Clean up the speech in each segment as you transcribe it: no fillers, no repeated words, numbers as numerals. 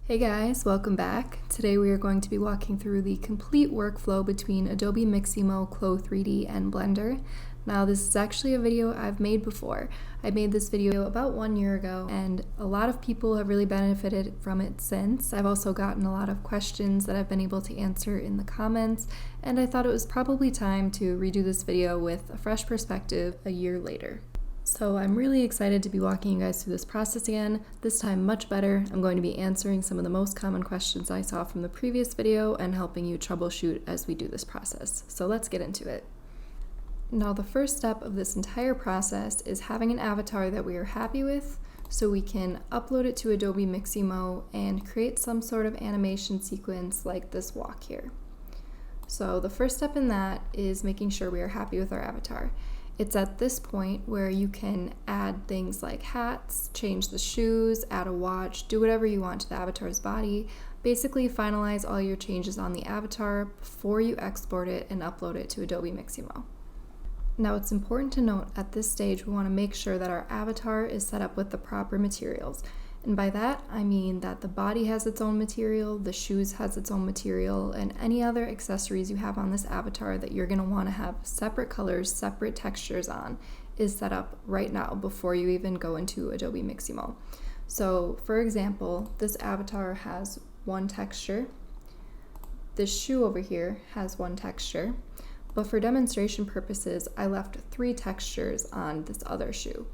Hey guys, welcome back. Today we are going to be walking through the complete workflow between Adobe Mixamo, CLO3D, and Blender. Now this is actually a video I've made before. I made this video about 1 year ago and a lot of people have really benefited from it since. I've also gotten a lot of questions that I've been able to answer in the comments, and I thought it was probably time to redo this video with a fresh perspective a year later. So I'm really excited to be walking you guys through this process again, this time much better. I'm going to be answering some of the most common questions I saw from the previous video and helping you troubleshoot as we do this process. So let's get into it. Now the first step of this entire process is having an avatar that we are happy with so we can upload it to Adobe Mixamo and create some sort of animation sequence like this walk here. So the first step in that is making sure we are happy with our avatar. It's at this point where you can add things like hats, change the shoes, add a watch, do whatever you want to the avatar's body. Basically finalize all your changes on the avatar before you export it and upload it to Adobe Mixamo. Now it's important to note at this stage we want to make sure that our avatar is set up with the proper materials. And by that, I mean that the body has its own material, the shoes has its own material, and any other accessories you have on this avatar that you're going to want to have separate colors, separate textures on is set up right now before you even go into Adobe Mixamo. So for example, this avatar has one texture, this shoe over here has one texture, but for demonstration purposes, I left 3 textures on this other shoe.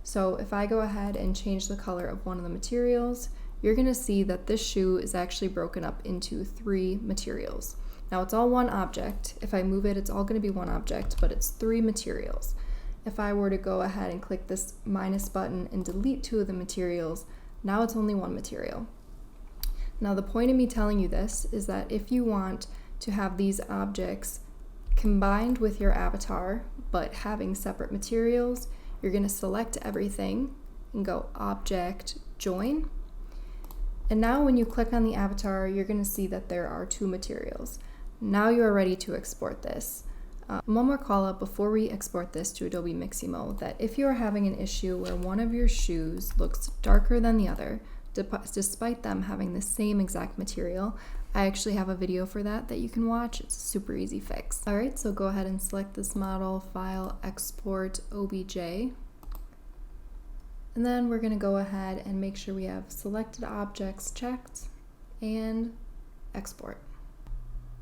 So if I go ahead and change the color of one of the materials, you're going to see that this shoe is actually broken up into 3 materials. Now it's all one object. If I move it, it's all going to be one object, but it's 3 materials. If I were to go ahead and click this minus button and delete 2 of the materials, now it's only 1 material. Now the point of me telling you this is that if you want to have these objects combined with your avatar, but having separate materials, you're going to select everything and go Object, Join. And now when you click on the avatar, you're going to see that there are 2 materials. Now you are ready to export this. One more call out before we export this to Adobe Mixamo, that if you are having an issue where one of your shoes looks darker than the other, despite them having the same exact material, I actually have a video for that you can watch. It's a super easy fix. Alright, so go ahead and select this model, File, Export, OBJ. And then we're going to go ahead and make sure we have selected objects checked and export.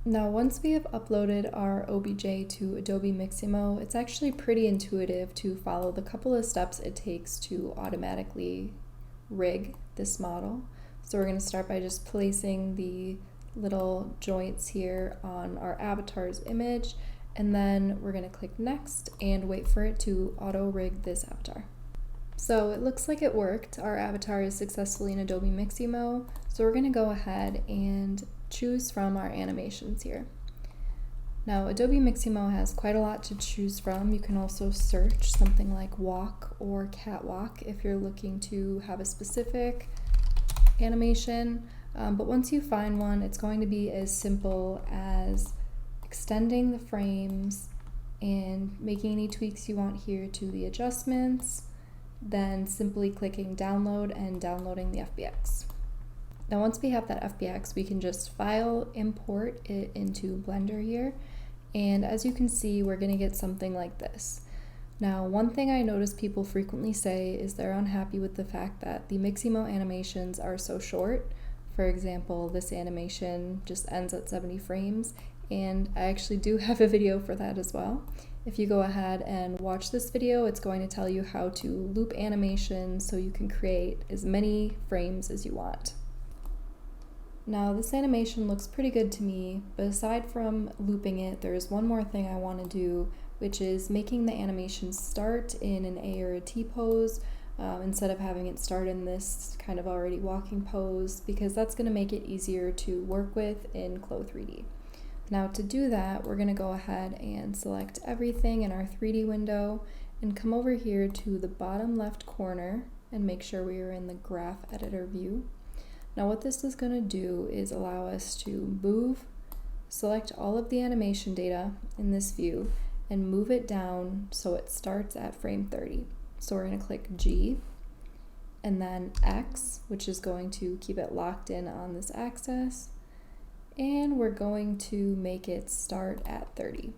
Now once we have uploaded our OBJ to Adobe Mixamo, it's actually pretty intuitive to follow the couple of steps it takes to automatically rig this model. So we're going to start by just placing the little joints here on our avatar's image, and then we're going to click next and wait for it to auto rig this avatar. So it looks like it worked. Our avatar is successfully in Adobe Mixamo, so we're going to go ahead and choose from our animations here. Now Adobe Mixamo has quite a lot to choose from. You can also search something like walk or catwalk if you're looking to have a specific animation, but once you find one, it's going to be as simple as extending the frames and making any tweaks you want here to the adjustments, then simply clicking download and downloading the FBX. Now once we have that FBX, we can just file, import it into Blender here, and as you can see, we're going to get something like this. Now, one thing I notice people frequently say is they're unhappy with the fact that the Mixamo animations are so short. For example, this animation just ends at 70 frames, and I actually do have a video for that as well. If you go ahead and watch this video, it's going to tell you how to loop animations so you can create as many frames as you want. Now this animation looks pretty good to me, but aside from looping it, there's one more thing I want to do, which is making the animation start in an A or a T pose instead of having it start in this kind of already walking pose, because that's going to make it easier to work with in CLO3D. Now to do that, we're going to go ahead and select everything in our 3D window and come over here to the bottom left corner and make sure we are in the graph editor view. Now what this is going to do is allow us to move, select all of the animation data in this view, and move it down so it starts at frame 30. So we're going to click G, and then X, which is going to keep it locked in on this axis, and we're going to make it start at 30.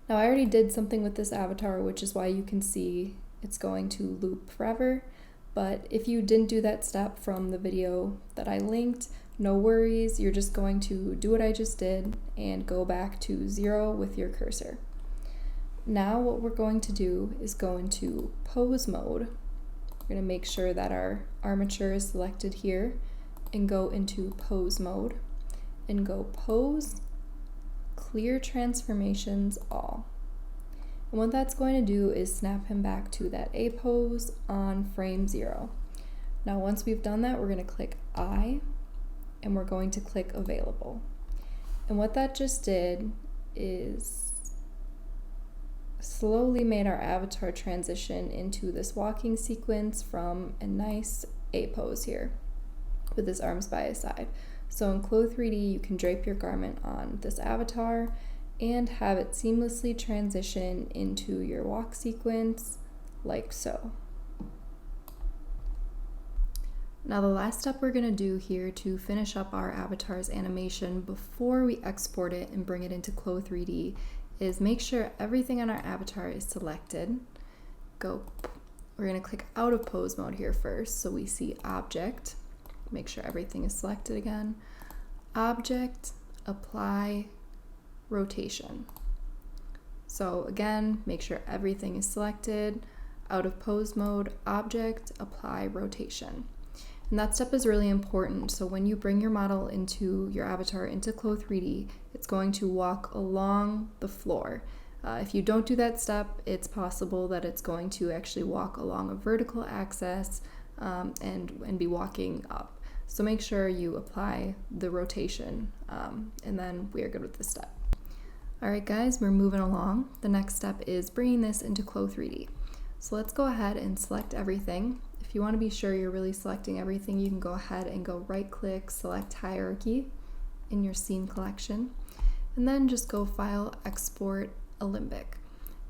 Now I already did something with this avatar, which is why you can see it's going to loop forever, but if you didn't do that step from the video that I linked, no worries, you're just going to do what I just did and go back to 0 with your cursor. Now what we're going to do is go into pose mode. We're going to make sure that our armature is selected here and go into pose mode and go pose, clear transformations all. And what that's going to do is snap him back to that A pose on frame 0. Now once we've done that, we're going to click I and we're going to click available. And what that just did is slowly made our avatar transition into this walking sequence from a nice A pose here with his arms by his side. So in CLO3D, you can drape your garment on this avatar and have it seamlessly transition into your walk sequence like so. Now the last step we're going to do here to finish up our avatar's animation before we export it and bring it into CLO3D is make sure everything on our avatar is selected. We're going to click out of pose mode here first, so we see object, make sure everything is selected again, object, apply, rotation. So again, make sure everything is selected, out of pose mode, object, apply, rotation. And that step is really important, so when you bring your model into your avatar into CLO3D, it's going to walk along the floor. If you don't do that step, it's possible that it's going to actually walk along a vertical axis and be walking up. So make sure you apply the rotation, and then we are good with this step. Alright guys, we're moving along. The next step is bringing this into CLO3D. So let's go ahead and select everything. If you want to be sure you're really selecting everything, you can go ahead and go right click, select hierarchy in your scene collection, and then just go file, export, Alembic.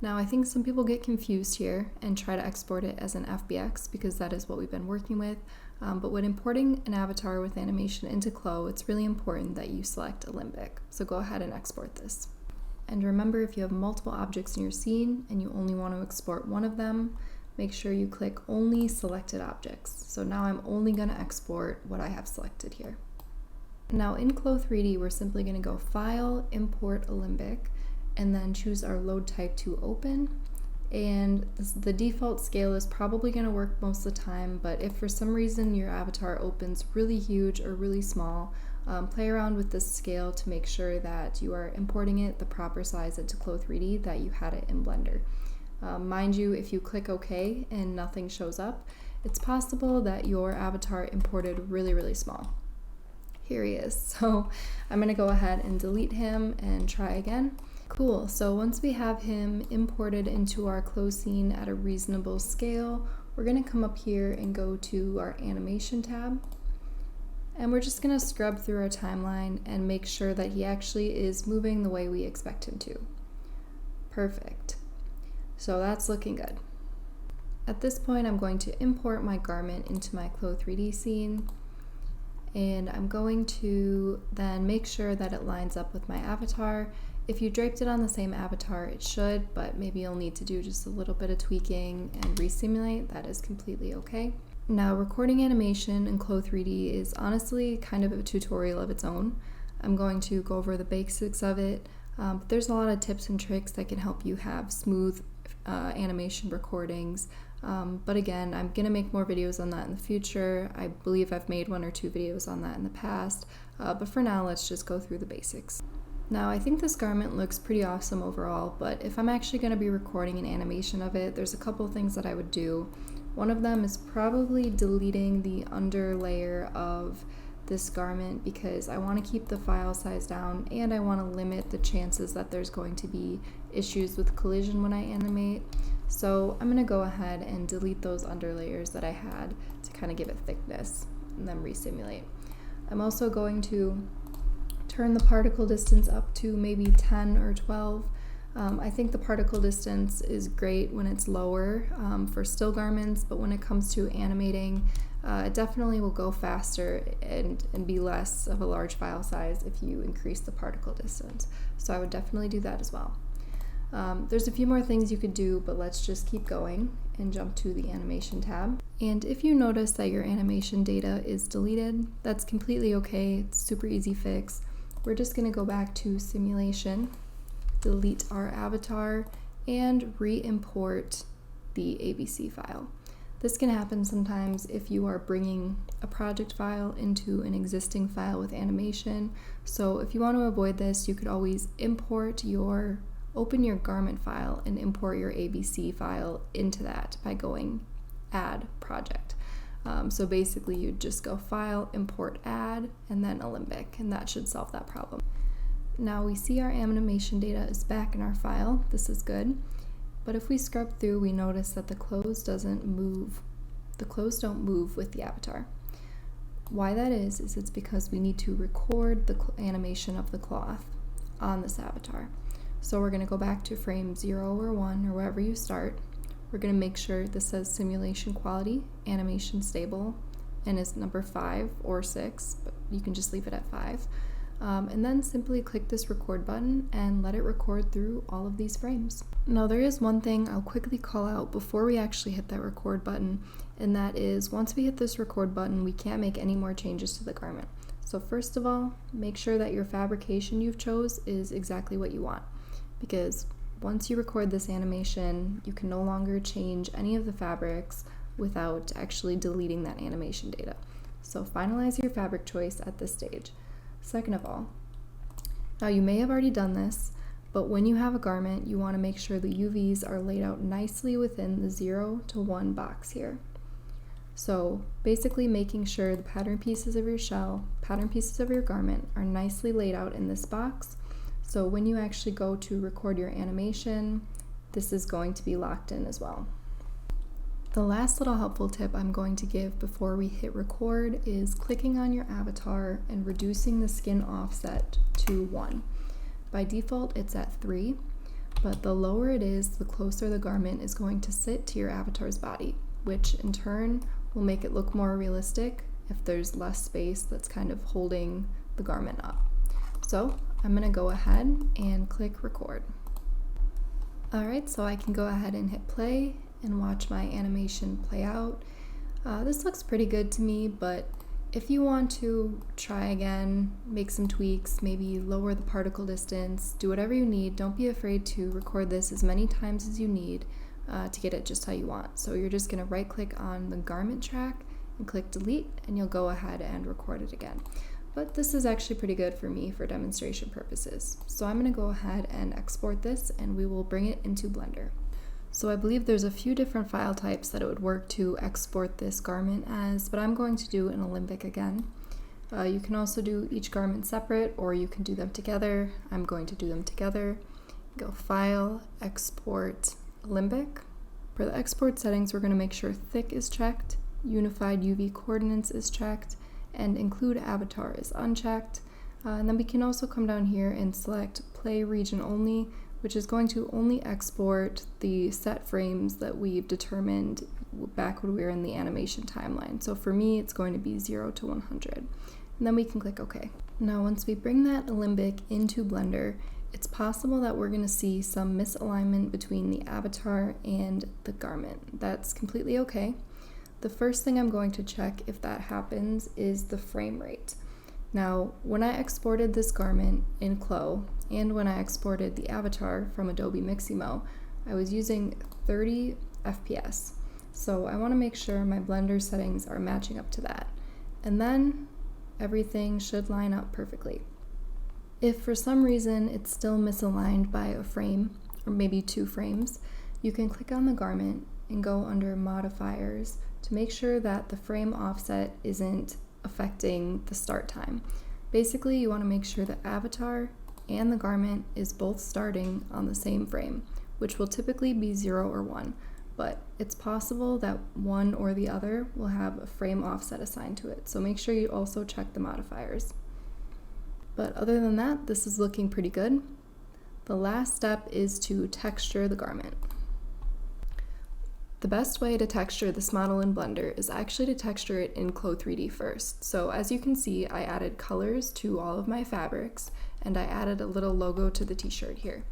Now I think some people get confused here and try to export it as an FBX because that is what we've been working with, but when importing an avatar with animation into CLO, it's really important that you select Alembic. So go ahead and export this. And remember, if you have multiple objects in your scene and you only want to export one of them, make sure you click only selected objects. So now I'm only going to export what I have selected here. Now in CLO3D, we're simply going to go File, Import Alembic, and then choose our load type to open. And the default scale is probably going to work most of the time, but if for some reason your avatar opens really huge or really small, play around with this scale to make sure that you are importing it the proper size into CLO3D that you had it in Blender. Mind you, if you click OK and nothing shows up, it's possible that your avatar imported really, really small. Here he is. So I'm going to go ahead and delete him and try again. Cool, so once we have him imported into our CLO scene at a reasonable scale, we're going to come up here and go to our animation tab. And we're just going to scrub through our timeline and make sure that he actually is moving the way we expect him to. Perfect. So that's looking good. At this point, I'm going to import my garment into my CLO3D scene, and I'm going to then make sure that it lines up with my avatar. If you draped it on the same avatar, it should, but maybe you'll need to do just a little bit of tweaking and resimulate. That is completely okay. Now, recording animation in CLO3D is honestly kind of a tutorial of its own. I'm going to go over the basics of it, but there's a lot of tips and tricks that can help you have smooth animation recordings. But again, I'm going to make more videos on that in the future. I believe I've made 1 or 2 videos on that in the past, but for now, let's just go through the basics. Now, I think this garment looks pretty awesome overall, but if I'm actually going to be recording an animation of it, there's a couple things that I would do. One of them is probably deleting the under layer of this garment because I want to keep the file size down and I want to limit the chances that there's going to be issues with collision when I animate. So I'm going to go ahead and delete those under layers that I had to kind of give it thickness and then resimulate. I'm also going to turn the particle distance up to maybe 10 or 12. I think the particle distance is great when it's lower for still garments, but when it comes to animating, it definitely will go faster and be less of a large file size if you increase the particle distance. So I would definitely do that as well. There's a few more things you could do, but let's just keep going and jump to the animation tab. And if you notice that your animation data is deleted, that's completely okay. It's super easy fix. We're just going to go back to simulation, delete our avatar, and re-import the ABC file. This can happen sometimes if you are bringing a project file into an existing file with animation. So if you want to avoid this, you could always open your garment file and import your ABC file into that by going Add Project. So basically you'd just go File, Import Add, and then Alembic, and that should solve that problem. Now we see our animation data is back in our file. This is good. But if we scrub through, we notice that the clothes don't move with the avatar. Why that is it's because we need to record the animation of the cloth on this avatar. So we're going to go back to frame 0 or 1 or wherever you start. We're going to make sure this says simulation quality, animation stable, and is number 5 or 6, but you can just leave it at 5. And then simply click this record button and let it record through all of these frames. Now there is one thing I'll quickly call out before we actually hit that record button, and that is once we hit this record button, we can't make any more changes to the garment. So first of all, make sure that your fabrication you've chose is exactly what you want, because once you record this animation, you can no longer change any of the fabrics without actually deleting that animation data. So finalize your fabric choice at this stage. Second of all, now you may have already done this, but when you have a garment, you want to make sure the UVs are laid out nicely within the 0 to 1 box here. So basically making sure the pattern pieces of your shell, pattern pieces of your garment are nicely laid out in this box. So when you actually go to record your animation, this is going to be locked in as well. The last little helpful tip I'm going to give before we hit record is clicking on your avatar and reducing the skin offset to 1. By default, it's at 3, but the lower it is, the closer the garment is going to sit to your avatar's body, which in turn will make it look more realistic if there's less space that's kind of holding the garment up. So I'm going to go ahead and click record. Alright, so I can go ahead and hit play and watch my animation play out. This looks pretty good to me, but if you want to try again, make some tweaks, maybe lower the particle distance, do whatever you need, don't be afraid to record this as many times as you need to get it just how you want. So you're just going to right click on the garment track and click delete, and you'll go ahead and record it again. But this is actually pretty good for me for demonstration purposes. So I'm going to go ahead and export this, and we will bring it into Blender. So I believe there's a few different file types that it would work to export this garment as, but I'm going to do an Alembic again. You can also do each garment separate, or you can do them together. I'm going to do them together. Go File, Export, Alembic. For the export settings, we're going to make sure Thick is checked, Unified UV Coordinates is checked, and Include Avatar is unchecked. And then we can also come down here and select Play Region Only, which is going to only export the set frames that we've determined back when we were in the animation timeline. So for me, it's going to be 0 to 100. And then we can click OK. Now, once we bring that Alembic into Blender, it's possible that we're going to see some misalignment between the avatar and the garment. That's completely okay. The first thing I'm going to check if that happens is the frame rate. Now, when I exported this garment in CLO, and when I exported the avatar from Adobe Mixamo, I was using 30 FPS. So I want to make sure my Blender settings are matching up to that. And then everything should line up perfectly. If for some reason it's still misaligned by a frame, or maybe 2 frames, you can click on the garment and go under Modifiers to make sure that the frame offset isn't affecting the start time. Basically, you want to make sure the avatar and the garment is both starting on the same frame, which will typically be 0 or 1, but it's possible that one or the other will have a frame offset assigned to it, so make sure you also check the modifiers. But other than that, this is looking pretty good. The last step is to texture the garment. The best way to texture this model in Blender is actually to texture it in CLO3D first. So as you can see, I added colors to all of my fabrics, and I added a little logo to the t-shirt here.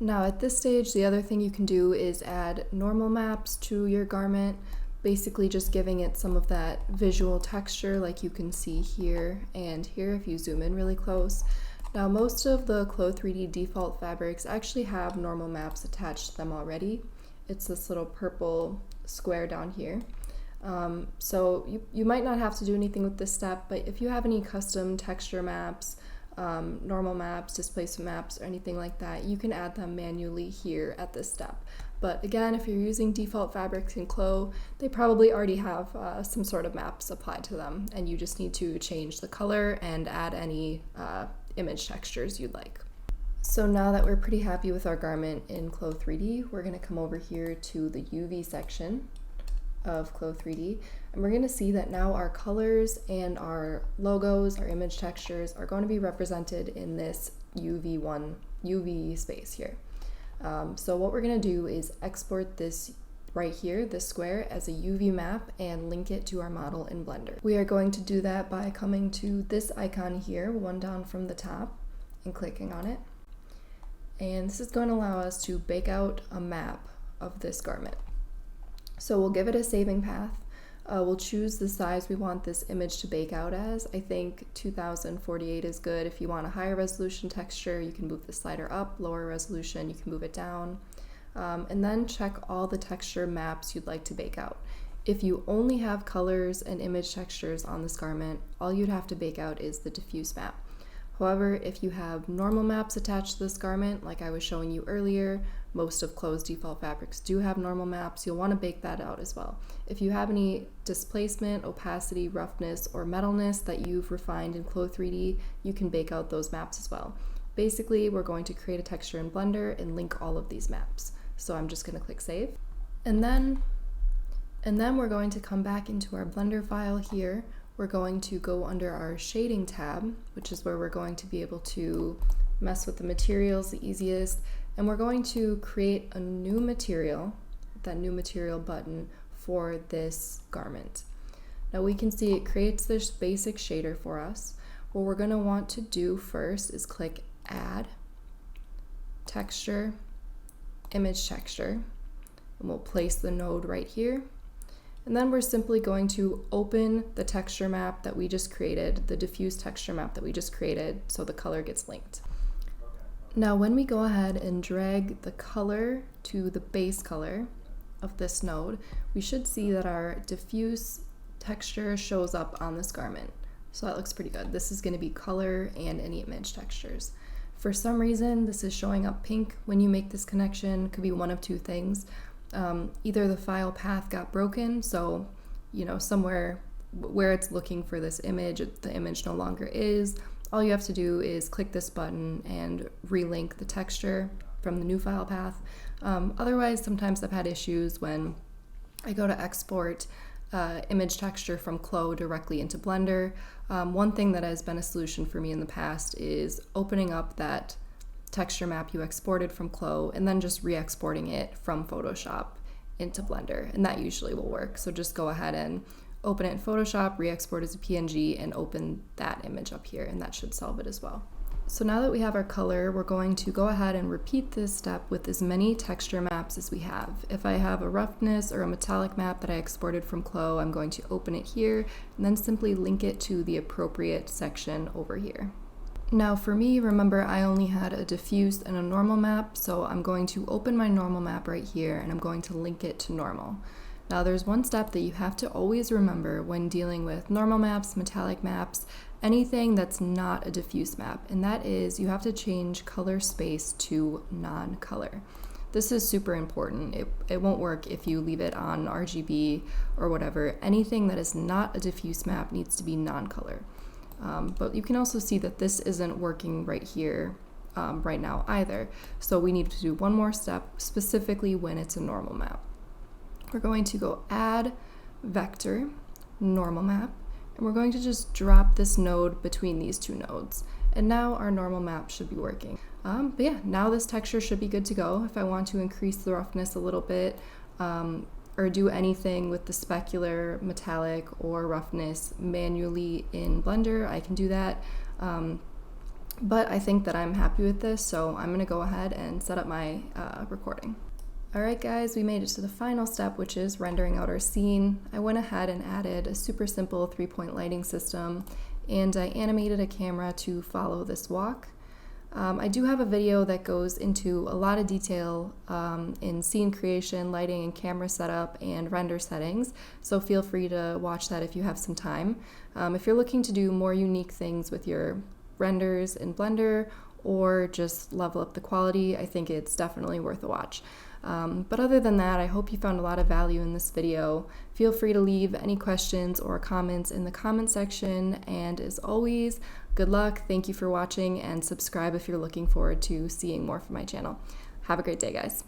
Now at this stage, the other thing you can do is add normal maps to your garment, basically just giving it some of that visual texture like you can see here and here if you zoom in really close. Now most of the CLO3D default fabrics actually have normal maps attached to them already. It's this little purple square down here. So you might not have to do anything with this step, but if you have any custom texture maps, normal maps, displacement maps, or anything like that, you can add them manually here at this step. But again, if you're using default fabrics in CLO, they probably already have some sort of maps applied to them, and you just need to change the color and add any image textures you'd like. So now that we're pretty happy with our garment in CLO3D, we're going to come over here to the UV section of CLO3D, and we're going to see that now our colors and our logos, our image textures, are going to be represented in this UV space here. So what we're going to do is export this right here, this square, as a UV map and link it to our model in Blender. We are going to do that by coming to this icon here, one down from the top, and clicking on it. And this is going to allow us to bake out a map of this garment. So we'll give it a saving path. We'll choose the size we want this image to bake out as. I think 2048 is good. If you want a higher resolution texture, you can move the slider up. Lower resolution, you can move it down. And then check all the texture maps you'd like to bake out. If you only have colors and image textures on this garment, all you'd have to bake out is the diffuse map. However, if you have normal maps attached to this garment, like I was showing you earlier, most of CLO's default fabrics do have normal maps, you'll want to bake that out as well. If you have any displacement, opacity, roughness, or metalness that you've refined in CLO3D, you can bake out those maps as well. Basically, we're going to create a texture in Blender and link all of these maps. So I'm just going to click Save. And then we're going to come back into our Blender file here. We're going to go under our shading tab, which is where we're going to be able to mess with the materials the easiest. And we're going to create a new material, that new material button for this garment. Now we can see it creates this basic shader for us. What we're going to want to do first is click Add, Texture, Image Texture, and we'll place the node right here. And then we're simply going to open the texture map that we just created, the diffuse texture map that we just created, so the color gets linked. Now when we go ahead and drag the color to the base color of this node, we should see that our diffuse texture shows up on this garment. So that looks pretty good. This is going to be color and any image textures. For some reason, this is showing up pink when you make this connection. It could be one of two things. Either the file path got broken, so somewhere where it's looking for this image, the image no longer is. All you have to do is click this button and relink the texture from the new file path. Otherwise, sometimes I've had issues when I go to export image texture from CLO directly into Blender. One thing that has been a solution for me in the past is opening up that texture map you exported from CLO and then just re-exporting it from Photoshop into Blender, and that usually will work. So just go ahead and open it in Photoshop, re-export as a PNG, and open that image up here, and that should solve it as well. So now that we have our color, we're going to go ahead and repeat this step with as many texture maps as we have. If I have a roughness or a metallic map that I exported from CLO, I'm going to open it here and then simply link it to the appropriate section over here. Now for me, remember I only had a diffuse and a normal map, so I'm going to open my normal map right here and I'm going to link it to normal. Now there's one step that you have to always remember when dealing with normal maps, metallic maps, anything that's not a diffuse map, and that is you have to change color space to non-color. This is super important. It won't work if you leave it on RGB or whatever. Anything that is not a diffuse map needs to be non-color. But you can also see that this isn't working right here right now either. So we need to do one more step, specifically when it's a normal map. We're going to go Add, Vector, Normal Map, and we're going to just drop this node between these two nodes. And now our normal map should be working. But yeah, now this texture should be good to go. If I want to increase the roughness a little bit, or do anything with the specular, metallic, or roughness manually in Blender, I can do that. But I think that I'm happy with this, so I'm gonna go ahead and set up my recording. Alright guys, we made it to the final step, which is rendering out our scene. I went ahead and added a super simple 3-point lighting system, and I animated a camera to follow this walk. I do have a video that goes into a lot of detail in scene creation, lighting and camera setup, and render settings, so feel free to watch that if you have some time. If you're looking to do more unique things with your renders in Blender or just level up the quality, I think it's definitely worth a watch. But other than that, I hope you found a lot of value in this video. Feel free to leave any questions or comments in the comment section, and as always, good luck, thank you for watching, and subscribe if you're looking forward to seeing more from my channel. Have a great day, guys.